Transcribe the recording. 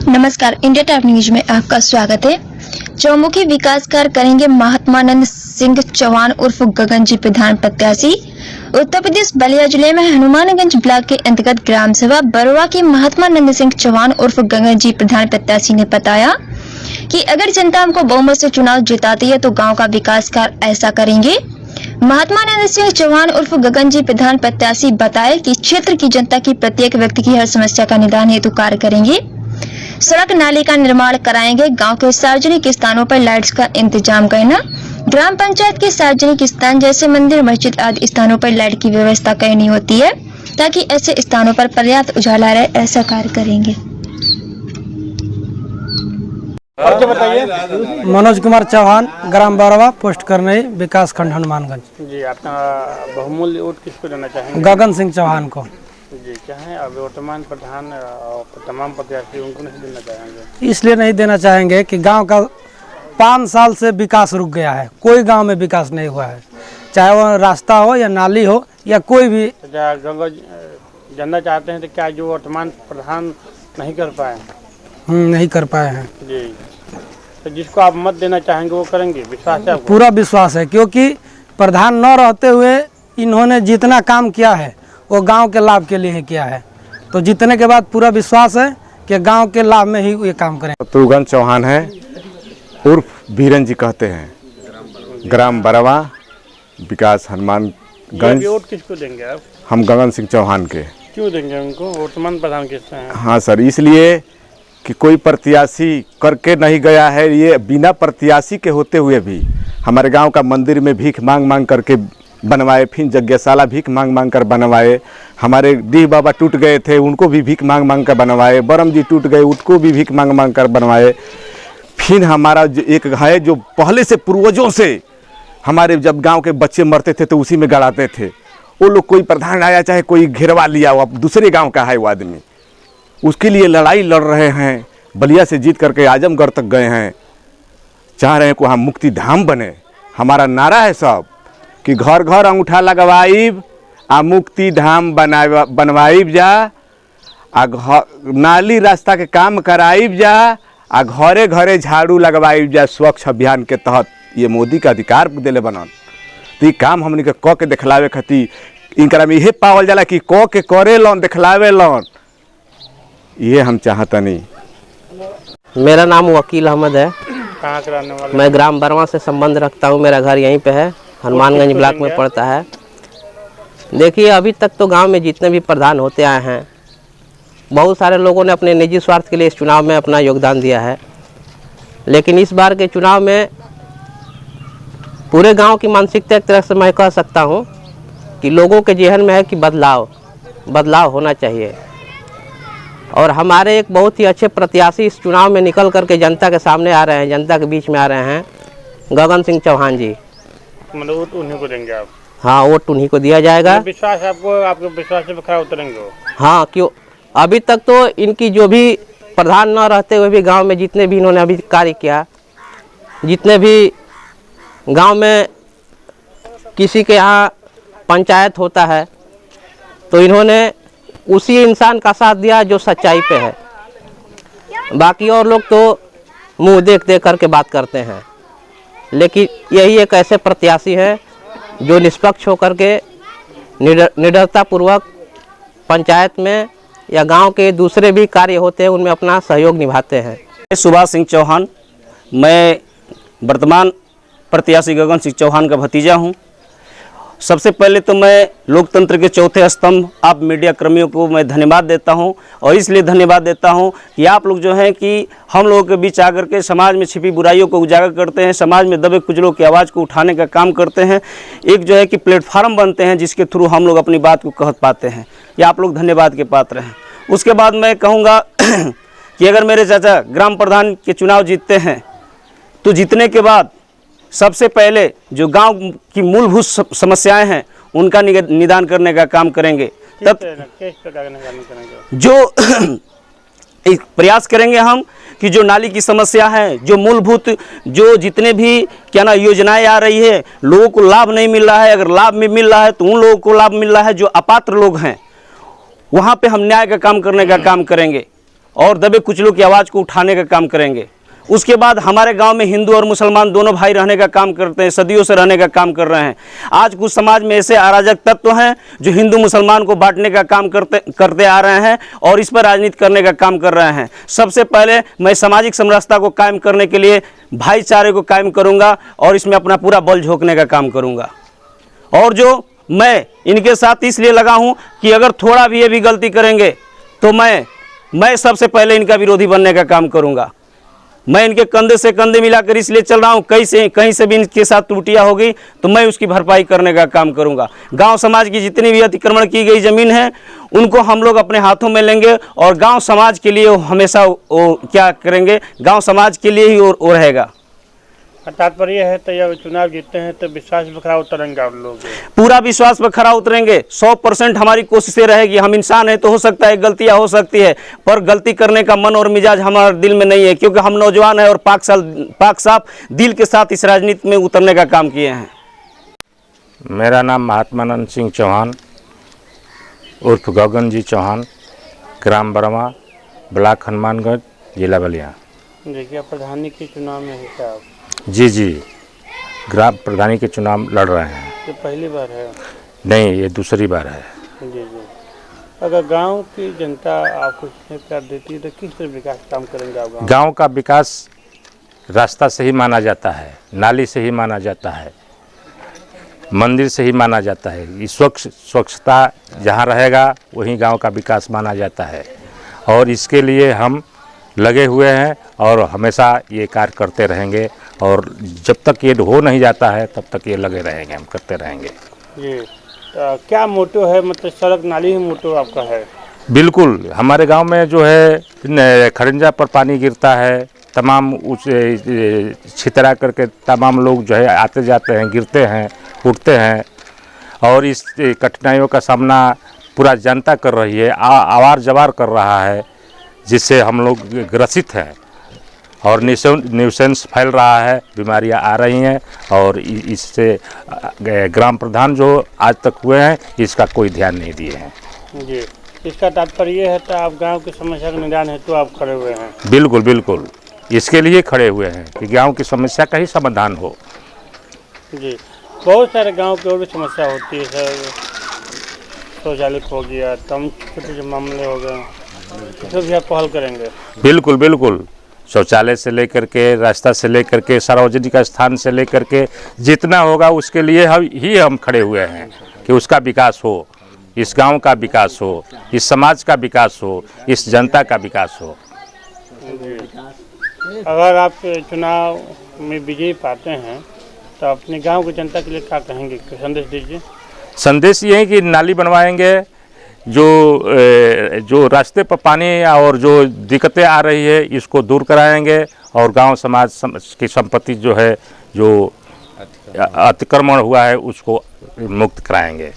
नमस्कार, India type news में आपका स्वागत है। चौमुखी विकास कार्य करेंगे महात्मानंद सिंह चौहान उर्फ गगन जी प्रधान प्रत्याशी। उत्तर प्रदेश बलिया जिले में हनुमानगंज ब्लॉक के अंतर्गत ग्राम सभा बरवा के महात्मानंद सिंह चौहान उर्फ गगन जी प्रधान प्रत्याशी ने बताया कि अगर जनता हमको बहुमत से चुनाव जिताती है तो गाँव का विकास कार्य ऐसा करेंगे। महात्मानंद सिंह चौहान उर्फ गगन जी प्रधान प्रत्याशी बताए कि क्षेत्र की जनता की प्रत्येक व्यक्ति की हर समस्या का निदान हेतु कार्य करेंगे। सड़क नाली का निर्माण कराएंगे। गांव के सार्वजनिक स्थानों पर लाइट्स का इंतजाम करना, ग्राम पंचायत के सार्वजनिक स्थान जैसे मंदिर मस्जिद आदि स्थानों पर लाइट की व्यवस्था करनी होती है ताकि ऐसे स्थानों पर पर्याप्त उजाला रहे, ऐसा कार्य करेंगे। मनोज कुमार चौहान, ग्राम बरवा, पोस्ट करने विकास खंड हनुमानगंज। जी, आपका बहुमूल्य वोट किसको देना चाहेंगे? गगन सिंह चौहान को। जी, क्या है अब वर्तमान प्रधान और तमाम प्रत्याशी उनको नहीं देना चाहेंगे? इसलिए नहीं देना चाहेंगे कि गांव का 5 साल से विकास रुक गया है। कोई गांव में विकास नहीं हुआ है, चाहे वो रास्ता हो या नाली हो या कोई भी। जनता चाहते हैं तो क्या जो वर्तमान प्रधान नहीं कर पाए? नहीं कर पाए हैं। जी, तो जिसको आप मत देना चाहेंगे वो करेंगे, विश्वास है आपको? पूरा विश्वास है, क्योंकि प्रधान न रहते हुए इन्होंने जितना काम किया है वो गांव के लाभ के लिए ही किया है। तो जीतने के बाद पूरा विश्वास है कि गांव के लाभ में ही ये काम करें। शत्रुघ्न चौहान है उर्फ बीरन जी कहते हैं, ग्राम बरवा, विकास हनुमानगंज। वोट किसको देंगे आप? हम गगन सिंह चौहान के। क्यों देंगे उनको? वर्तमान प्रधान किससे हैं? हाँ सर, इसलिए कि कोई प्रत्याशी करके नहीं गया है। ये बिना प्रत्याशी के होते हुए भी हमारे गांव का मंदिर में भीख मांग मांग करके बनवाए, फिर यज्ञशाला भीख मांग मांग कर बनवाए। हमारे डीह बाबा टूट गए थे, उनको भी भीख मांग मांग कर बनवाए। बरम जी टूट गए, उसको भी भीख मांग मांग कर बनवाए। फिर हमारा जो एक है जो पहले से पूर्वजों से हमारे जब गांव के बच्चे मरते थे तो उसी में गड़ाते थे। वो लोग कोई प्रधान आया चाहे कोई घेरवा लिया, वो अब दूसरे गाँव का है वो आदमी, उसके लिए लड़ाई लड़ रहे हैं। बलिया से जीत करके आजमगढ़ तक गए हैं, चाह रहे हैं कि वहाँ मुक्ति धाम बने। हमारा नारा है सब कि घर घर अंगूठा लगवाइब आ मुक्ति धाम बनवाइब जा, आ नाली रास्ता के काम कराइब जा, आ घरे घरे झाड़ू लगवाइब जा। स्वच्छ अभियान के तहत ये मोदी का अधिकार दिले बनन, तो ये काम हमने के क के दिखलावे खातिर इनकरा में यही पावल जाला कि क के करे लन, दिखलावे लन। ये हम चाहता नहीं। मेरा नाम वकील अहमद है। कहाँ के रहने वाले? मैं ग्राम बरवा से संबंध रखता हूँ। मेरा घर यहीं पे है, हनुमानगंज ब्लॉक में पड़ता है। देखिए, अभी तक तो गांव में जितने भी प्रधान होते आए हैं, बहुत सारे लोगों ने अपने निजी स्वार्थ के लिए इस चुनाव में अपना योगदान दिया है। लेकिन इस बार के चुनाव में पूरे गांव की मानसिकता एक तरह से मैं कह सकता हूं कि लोगों के जेहन में है कि बदलाव होना चाहिए। और हमारे एक बहुत ही अच्छे प्रत्याशी इस चुनाव में निकल करके जनता के सामने आ रहे हैं, जनता के बीच में आ रहे हैं, गगन सिंह चौहान जी। मतलब वोट उन्हीं को देंगे आप? हाँ, वोट उन्हीं को दिया जाएगा। विश्वास है आपको? आपके विश्वास से खरा उतरेंगे वो? हाँ, क्यों अभी तक तो इनकी जो भी प्रधान न रहते हुए भी गांव में जितने भी इन्होंने अभी कार्य किया, जितने भी गांव में किसी के यहाँ पंचायत होता है तो इन्होंने उसी इंसान का साथ दिया जो सच्चाई पे है। बाकी और लोग तो मुंह देख देख करके बात करते हैं, लेकिन यही एक ऐसे प्रत्याशी हैं जो निष्पक्ष होकर के निडरता पूर्वक पंचायत में या गांव के दूसरे भी कार्य होते हैं उनमें अपना सहयोग निभाते हैं। सुभाष सिंह चौहान, मैं वर्तमान प्रत्याशी गगन सिंह चौहान का भतीजा हूं। सबसे पहले तो मैं लोकतंत्र के चौथे स्तंभ आप मीडिया कर्मियों को मैं धन्यवाद देता हूं, और इसलिए धन्यवाद देता हूं कि आप लोग जो हैं कि हम लोगों के बीच आकर के समाज में छिपी बुराइयों को उजागर करते हैं, समाज में दबे कुचलों की आवाज़ को उठाने का काम करते हैं। एक जो है कि प्लेटफार्म बनते हैं जिसके थ्रू हम लोग अपनी बात को कह पाते हैं। ये आप लोग धन्यवाद के पात्र हैं। उसके बाद मैं कहूँगा कि अगर मेरे चाचा ग्राम प्रधान के चुनाव जीतते हैं तो जीतने के बाद सबसे पहले जो गांव की मूलभूत समस्याएं हैं उनका निदान करने का काम करेंगे। तब जो एक प्रयास करेंगे हम कि जो नाली की समस्या है, जो मूलभूत जो जितने भी क्या ना योजनाएं आ रही है, लोगों को लाभ नहीं मिल रहा है, अगर लाभ में मिल रहा है तो उन लोगों को लाभ मिल रहा है जो अपात्र लोग हैं, वहाँ पे हम न्याय का काम करने का काम करेंगे। और दबे कुचलों की आवाज़ को उठाने का काम करेंगे। उसके बाद हमारे गांव में हिंदू और मुसलमान दोनों भाई रहने का काम करते हैं, सदियों से रहने का काम कर रहे हैं। आज कुछ समाज में ऐसे अराजक तत्व हैं जो हिंदू मुसलमान को बांटने का काम करते आ रहे हैं और इस पर राजनीति करने का काम कर रहे हैं। सबसे पहले मैं सामाजिक समरसता को कायम करने के लिए भाईचारे को कायम करूंगा और इसमें अपना पूरा बल झोंकने का काम करूंगा। और जो मैं इनके साथ इसलिए लगा हूं कि अगर थोड़ा भी ये भी गलती करेंगे तो मैं सबसे पहले इनका विरोधी बनने का काम करूंगा। मैं इनके कंधे से कंधे मिलाकर इसलिए चल रहा हूँ, कहीं से भी इनके साथ त्रुटियाँ हो गई तो मैं उसकी भरपाई करने का काम करूँगा। गांव समाज की जितनी भी अतिक्रमण की गई ज़मीन है उनको हम लोग अपने हाथों में लेंगे और गांव समाज के लिए हमेशा क्या करेंगे, गांव समाज के लिए ही वो रहेगा। तात्पर्य है तो जब चुनाव जीतते हैं तो विश्वास पर खरा उतरेंगे आप लोग? पूरा विश्वास पर खरा उतरेंगे। 100% हमारी कोशिशें रहेगी। हम इंसान हैं तो हो सकता है गलतियां हो सकती है, पर गलती करने का मन और मिजाज हमारे दिल में नहीं है, क्योंकि हम नौजवान हैं और पाक साफ दिल के साथ इस राजनीति में उतरने का काम किए हैं। मेरा नाम महात्मानंद सिंह चौहान उर्फ गगन जी चौहान, ग्राम बरमा, ब्लॉक हनुमानगंज, जिला बलिया। देखिए प्रधानी के चुनाव में है क्या आप? जी, ग्राम प्रधानी के चुनाव लड़ रहे हैं। ये पहली बार है? नहीं, ये दूसरी बार है। जी। अगर गांव की जनता आपको इतने प्यार देती है तो किस तरह विकास काम करेंगे आप? गांव का विकास रास्ता से ही माना जाता है, नाली से ही माना जाता है, मंदिर से ही माना जाता है। स्वच्छता जहाँ रहेगा वहीं गांव का विकास माना जाता है और इसके लिए हम लगे हुए हैं और हमेशा ये कार्य करते रहेंगे और जब तक ये हो नहीं जाता है तब तक ये लगे रहेंगे, हम करते रहेंगे। जी, क्या मोटो है, मतलब सड़क नाली ही मोटो आपका है? बिल्कुल, हमारे गांव में जो है खड़ंजा पर पानी गिरता है, तमाम छितरा करके तमाम लोग जो है आते जाते हैं, गिरते हैं, उठते हैं और इस कठिनाइयों का सामना पूरा जनता कर रही है, आवार जवार कर रहा है, जिससे हम लोग ग्रसित हैं और न्यूसेंस फैल रहा है, बीमारियां आ रही हैं और इससे ग्राम प्रधान जो आज तक हुए हैं इसका कोई ध्यान नहीं दिए हैं। जी, इसका तात्पर्य है तो आप गांव की समस्या का निदान हेतु आप खड़े हुए हैं? बिल्कुल, इसके लिए खड़े हुए हैं कि गांव की समस्या का ही समाधान हो। जी, बहुत सारे गांव की और भी समस्या होती है सर, शौचालय हो गया, तमाम छोटे मामले हो गए, तो भी आप पहल करेंगे? बिल्कुल, शौचालय से लेकर के, रास्ता से लेकर के, सार्वजनिक स्थान से लेकर के जितना होगा उसके लिए हम खड़े हुए हैं कि उसका विकास हो, इस गांव का विकास हो, इस समाज का विकास हो, इस जनता का विकास हो। अगर आप चुनाव में विजयी पाते हैं तो अपने गांव की जनता के लिए क्या कहेंगे, संदेश दीजिए? संदेश ये है कि नाली बनवाएंगे, जो रास्ते पर पानी और जो दिक्कतें आ रही है इसको दूर कराएंगे और गांव समाज की संपत्ति जो है, जो अतिक्रमण हुआ है उसको मुक्त कराएंगे।